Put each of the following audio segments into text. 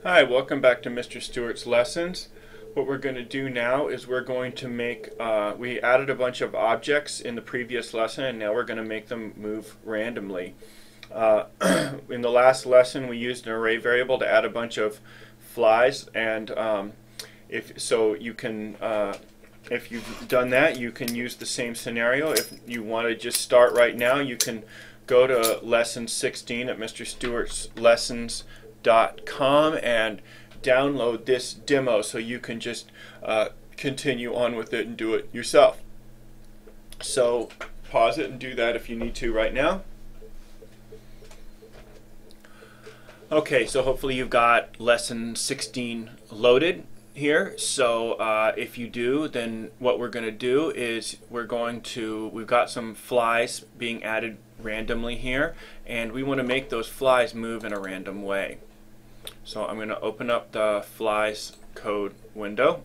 Hi, welcome back to Mr. Stewart's Lessons. What we're going to do now is we're going to make, we added a bunch of objects in the previous lesson and now we're going to make them move randomly. In the last lesson we used an array variable to add a bunch of flies, and if you've done that, you can use the same scenario. If you want to just start right now, you can go to lesson 16 at mrstewartslessons.com and download this demo so you can just continue on with it and do it yourself. So pause it and do that if you need to right now. Okay, so hopefully you've got lesson 16 loaded here. So if you do, then what we're going to do is we've got some flies being added randomly here, and we want to make those flies move in a random way. So I'm going to open up the flies code window.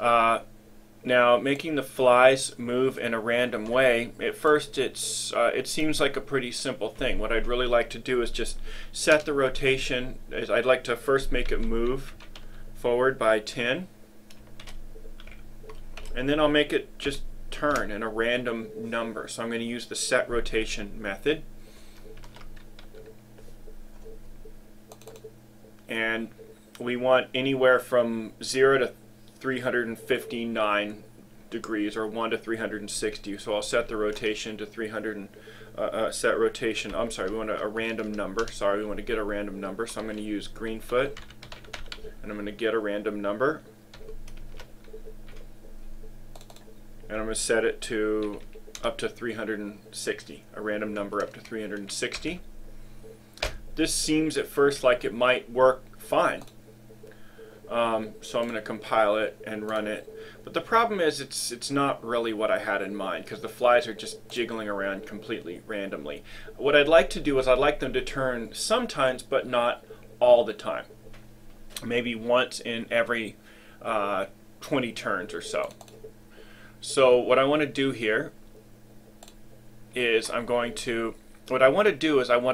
Now, making the flies move in a random way, at first it seems like a pretty simple thing. What I'd really like to do is just set the rotation. I'd like to first make it move forward by 10, and then I'll make it just turn in a random number. So I'm going to use the set rotation method, and we want anywhere from 0 to 359 degrees, or 1 to 360. So I'll set the rotation to 300 set rotation. I'm sorry, we want a random number. Sorry, we want to get a random number. So I'm going to use Greenfoot, and I'm going to get a random number, and I'm going to set it to up to 360. A random number up to 360. This seems at first like it might work fine. So I'm going to compile it and run it. But the problem is it's not really what I had in mind, because the flies are just jiggling around completely randomly. What I'd like to do is I'd like them to turn sometimes, but not all the time. Maybe once in every 20 turns or so. So what I want to do here is I want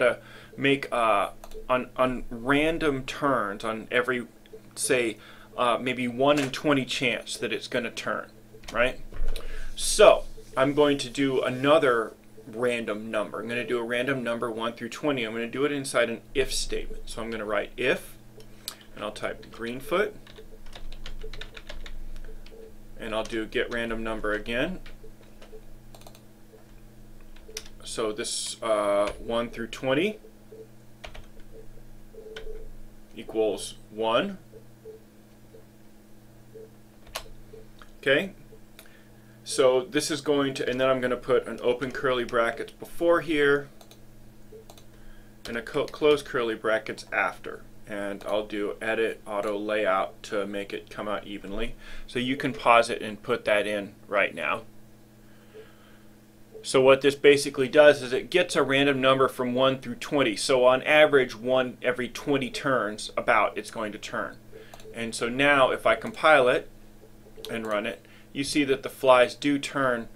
to make on random turns, on every, say, maybe 1 in 20 chance that it's going to turn, right? So I'm going to do another random number. I'm going to do a random number 1 through 20. I'm going to do it inside an if statement. So I'm going to write if, and I'll type Greenfoot, and I'll do get random number again. So this 1 through 20 equals 1. Okay, so this is going to, and then I'm going to put an open curly brackets before here and a close curly brackets after, and I'll do edit auto layout to make it come out evenly. So you can pause it and put that in right now. So what this basically does is it gets a random number from 1 through 20. So on average, 1 every 20 turns about it's going to turn. And so now if I compile it and run it, you see that the flies do turn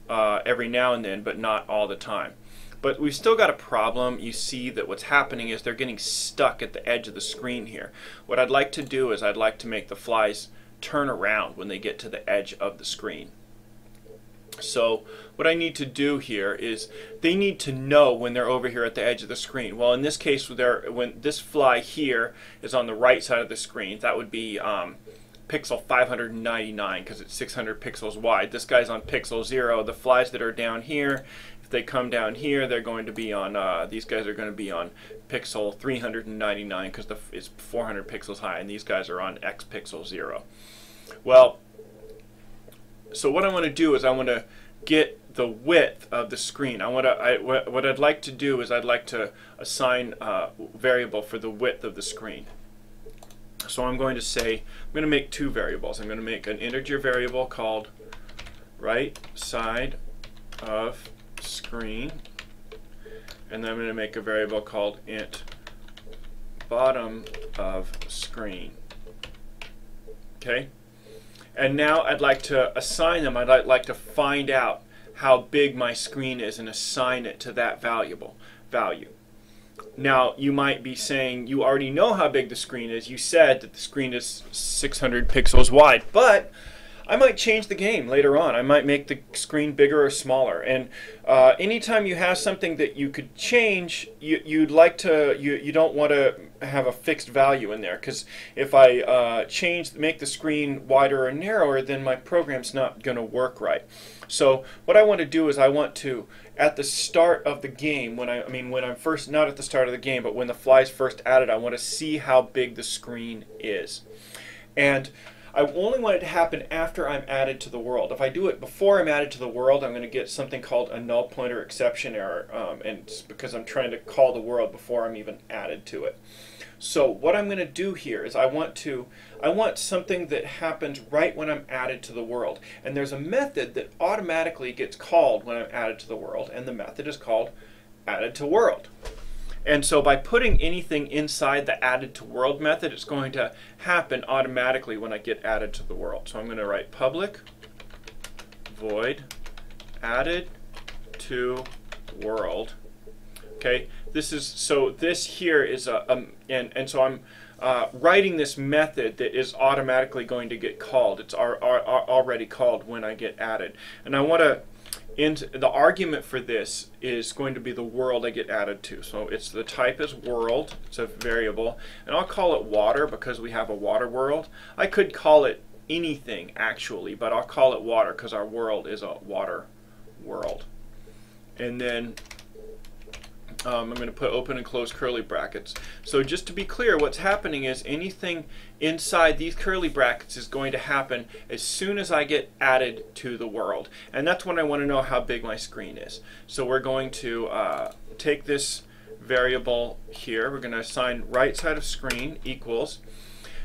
every now and then, but not all the time. But we've still got a problem. You see that what's happening is they're getting stuck at the edge of the screen here. What I'd like to do is I'd like to make the flies turn around when they get to the edge of the screen. So what I need to do here is they need to know when they're over here at the edge of the screen. Well, in this case, when this fly here is on the right side of the screen, that would be pixel 599 because it's 600 pixels wide. This guy's on pixel 0. The flies that are down here, if they come down here, they're going to be on, these guys are going to be on pixel 399 because it's 400 pixels high, and these guys are on X pixel 0. Well, so what I want to do is I want to get the width of the screen. What I'd like to do is I'd like to assign a variable for the width of the screen. So I'm going to make two variables. I'm going to make an integer variable called right side of screen, and then I'm going to make a variable called int bottom of screen. Okay? And now I'd like to assign them. I'd like to find out how big my screen is and assign it to that value. Now, you might be saying you already know how big the screen is. You said that the screen is 600 pixels wide, but I might change the game later on. I might make the screen bigger or smaller. And anytime you have something that you could change, you don't want to have a fixed value in there, because if I make the screen wider or narrower, then my program's not going to work right. So what I want to do is I want to, at the start of the game, when I'm first, not at the start of the game, but when the fly is first added, I want to see how big the screen is. And I only want it to happen after I'm added to the world. If I do it before I'm added to the world, I'm going to get something called a null pointer exception error, and it's because I'm trying to call the world before I'm even added to it. So what I'm going to do here is I want something that happens right when I'm added to the world. And there's a method that automatically gets called when I'm added to the world, and the method is called added to world. And so by putting anything inside the added to world method, it's going to happen automatically when I get added to the world. So I'm going to write public void added to world. Okay, this here is so I'm writing this method that is automatically going to get called. It's already called when I get added, and I want to. The argument for this is going to be the world I get added to. So it's the type is world. It's a variable, and I'll call it water because we have a water world. I could call it anything actually, but I'll call it water because our world is a water world. And then I'm going to put open and close curly brackets. So just to be clear, what's happening is anything inside these curly brackets is going to happen as soon as I get added to the world. And that's when I want to know how big my screen is. So we're going to take this variable here. We're going to assign right side of screen equals.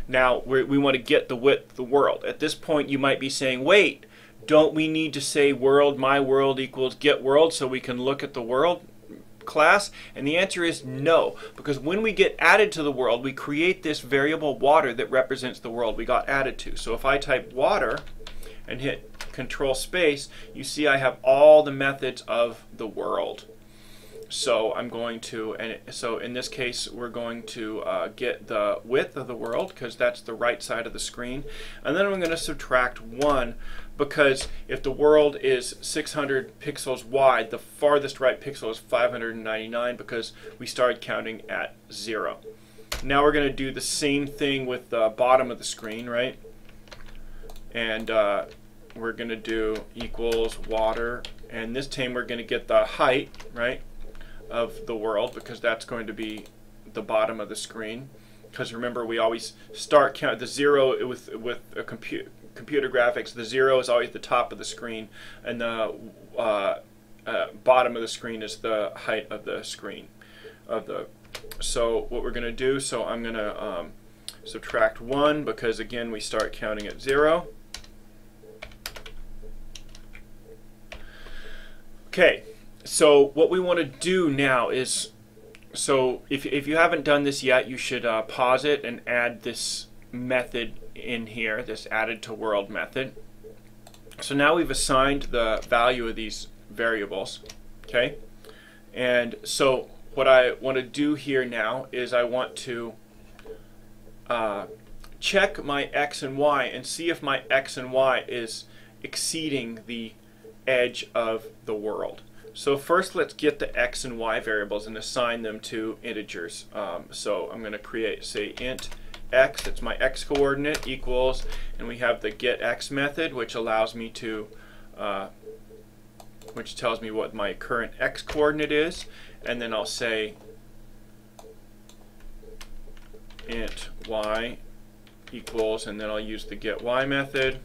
Now we want to get the width of the world. At this point you might be saying, wait, don't we need to say world, my world equals get world so we can look at the world class? And the answer is no, because when we get added to the world, we create this variable water that represents the world we got added to. So if I type water and hit control space, you see I have all the methods of the world. So I'm going to, so in this case we're going to get the width of the world because that's the right side of the screen, and then I'm going to subtract 1 because if the world is 600 pixels wide, the farthest right pixel is 599 because we started counting at 0. Now we're going to do the same thing with the bottom of the screen, right? And we're going to do equals water, and this time we're going to get the height, right, of the world because that's going to be the bottom of the screen. Because remember, we always start count the 0 with a computer graphics. The 0 is always the top of the screen, and the bottom of the screen is the height of the screen. So what we're going to do, so I'm going to subtract 1 because again we start counting at 0. Okay. So what we want to do now is, so if you haven't done this yet, you should pause it and add this method in here, this added to world method. So now we've assigned the value of these variables, okay? And so what I want to do here now is I want to check my x and y and see if my x and y is exceeding the edge of the world. So first let's get the x and y variables and assign them to integers. So I'm going to create, say, int x, that's my x coordinate, equals, and we have the getX method which allows me to, which tells me what my current x coordinate is, and then I'll say int y equals, and then I'll use the getY method.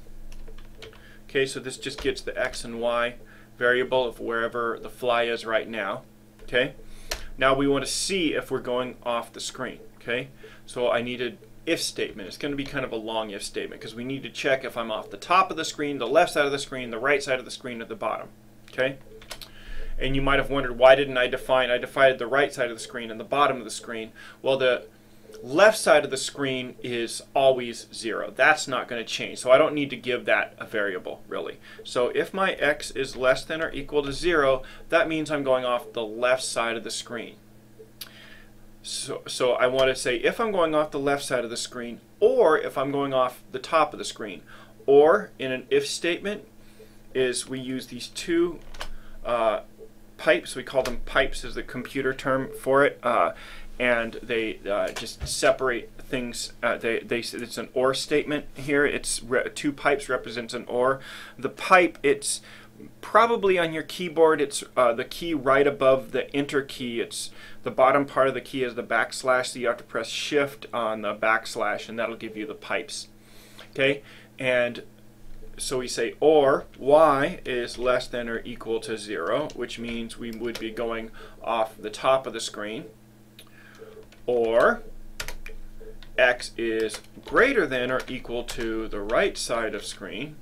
Okay, so this just gets the x and y variable of wherever the fly is right now. Okay, now we want to see if we're going off the screen. Okay, so I need an if statement. It's going to be kind of a long if statement because we need to check if I'm off the top of the screen, the left side of the screen, the right side of the screen, or the bottom. Okay, and you might have wondered, why didn't I defined the right side of the screen and the bottom of the screen. Well, the left side of the screen is always 0. That's not going to change, so I don't need to give that a variable really. So if my x is less than or equal to 0, that means I'm going off the left side of the screen. So I want to say if I'm going off the left side of the screen, or if I'm going off the top of the screen. Or in an if statement is we use these two pipes. We call them pipes is the computer term for it. And they just separate things. It's an OR statement here. It's two pipes represents an OR. The pipe, it's probably on your keyboard. It's the key right above the enter key. It's the bottom part of the key is the backslash, so you have to press shift on the backslash, and that'll give you the pipes. Okay, and so we say or y is less than or equal to 0, which means we would be going off the top of the screen. Or x is greater than or equal to the right side of screen.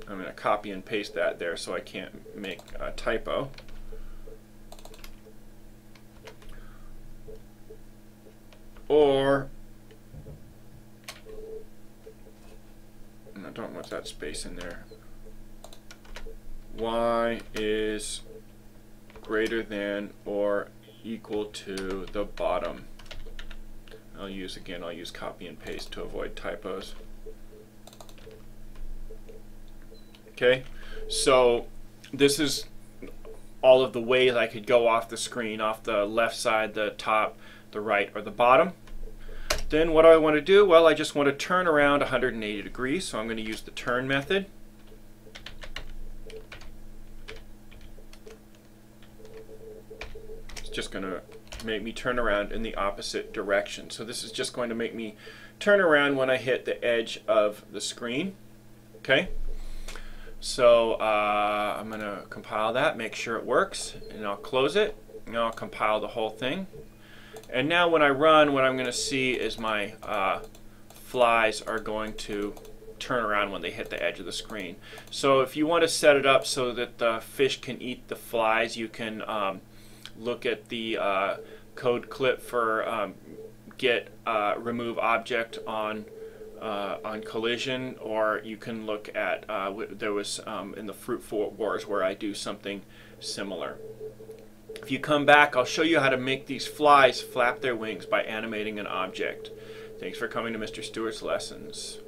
I'm going to copy and paste that there so I can't make a typo. Or, and I don't want that space in there, y is greater than or equal to the bottom. I'll use copy and paste to avoid typos. Okay, so this is all of the ways I could go off the screen, off the left side, the top, the right, or the bottom. Then what do I want to do? Well, I just want to turn around 180 degrees, so I'm going to use the turn method. It's just going to make me turn around in the opposite direction. So this is just going to make me turn around when I hit the edge of the screen. Okay? So I'm going to compile that, make sure it works, and I'll close it, and I'll compile the whole thing. And now when I run, what I'm going to see is my flies are going to turn around when they hit the edge of the screen. So if you want to set it up so that the fish can eat the flies, you can look at the code clip for get remove object on collision, or you can look at there was in the Fruit Wars where I do something similar. If you come back, I'll show you how to make these flies flap their wings by animating an object. Thanks for coming to Mr. Stewart's Lessons.